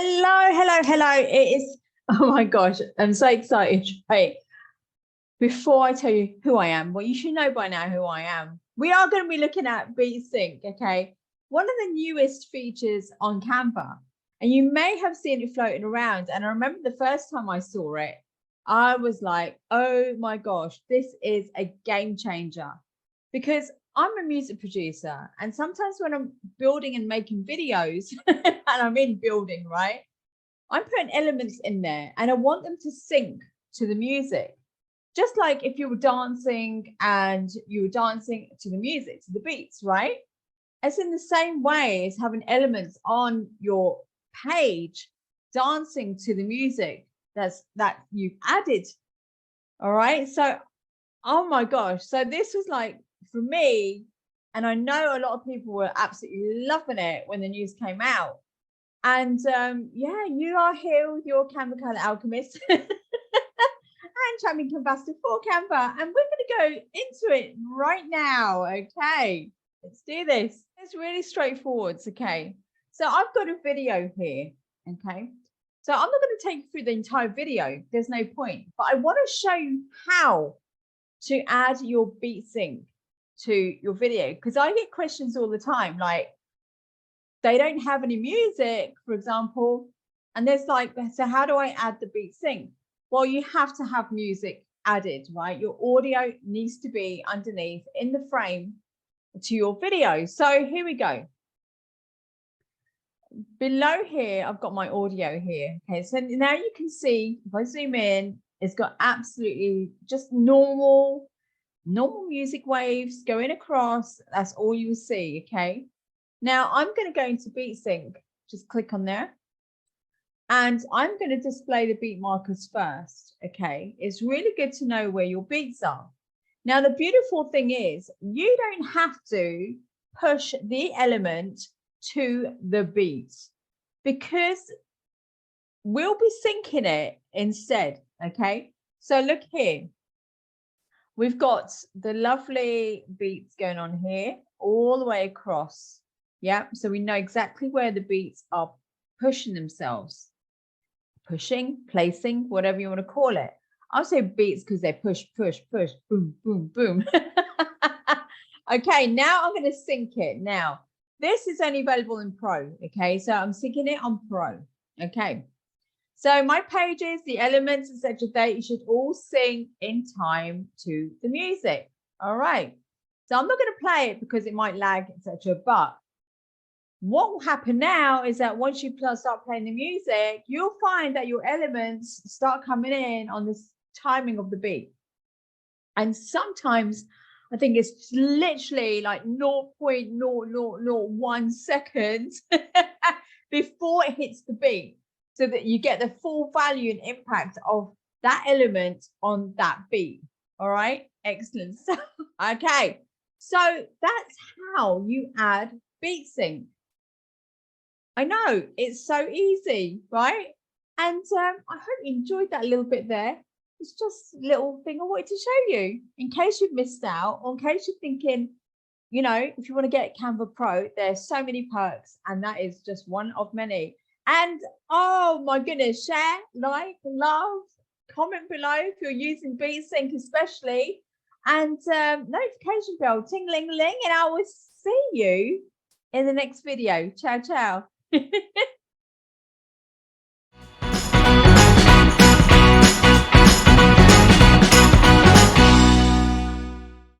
Hello. It is, oh my gosh, I'm so excited. Right. Before I tell you who I am, well, you should know by now who I am. We are going to be looking at BeatSync, okay? One of the newest features on Canva. And you may have seen it floating around. And I remember the first time I saw it, I was like, oh my gosh, this is a game changer. Because I'm a music producer, and sometimes when I'm building and making videos, and I'm in building, right? I'm putting elements in there and I want them to sync to the music. Just like if you were dancing and you were dancing to the music, to the beats, right? It's in the same way as having elements on your page dancing to the music that you've added. All right. So, oh my gosh. So this was like, for me, and I know a lot of people were absolutely loving it when the news came out. And yeah, you are here with your Canva Color Alchemist and Champion Canvas for Canva. And we're going to go into it right now. Okay, let's do this. It's really straightforward. Okay, so I've got a video here. Okay, so I'm not going to take you through the entire video. There's no point. But I want to show you how to add your BeatSync to your video, because I get questions all the time like, they don't have any music, for example, and there's like, so how do I add the BeatSync? Well, you have to have music added, right? Your audio needs to be underneath in the frame to your video. So here we go. Below here, I've got my audio here. Okay, so now you can see, if I zoom in, it's got absolutely just normal music waves going across. That's all you will see. Okay, now I'm going to go into BeatSync. Just click on there, and I'm going to display the beat markers first. Okay, it's really good to know where your beats are. Now the beautiful thing is you don't have to push the element to the beat, because we'll be syncing it instead. Okay, so look here. We've got the lovely beats going on here all the way across. Yeah, so we know exactly where the beats are pushing themselves. Pushing, placing, whatever you want to call it. I'll say beats because they push, boom, boom, boom. Okay, now I'm going to sync it. Now, this is only available in Pro. Okay, so I'm syncing it on Pro. Okay. So my pages, the elements, etc., they should all sync in time to the music. All right. So I'm not going to play it because it might lag, etc. But what will happen now is that once you start playing the music, you'll find that your elements start coming in on this timing of the beat. And sometimes I think it's literally like 0.0001 seconds before it hits the beat, so that you get the full value and impact of that element on that beat. All right, excellent. So, okay, so that's how you add BeatSync. I know it's so easy, right? And I hope you enjoyed that little bit there. It's just a little thing I wanted to show you in case you've missed out, or in case you're thinking, you know, if you want to get Canva Pro, there's so many perks, and that is just one of many. And oh my goodness, share, like, love, comment below if you're using BeatSync especially, and notification bell, ting-ling-ling, and I will see you in the next video. Ciao, ciao.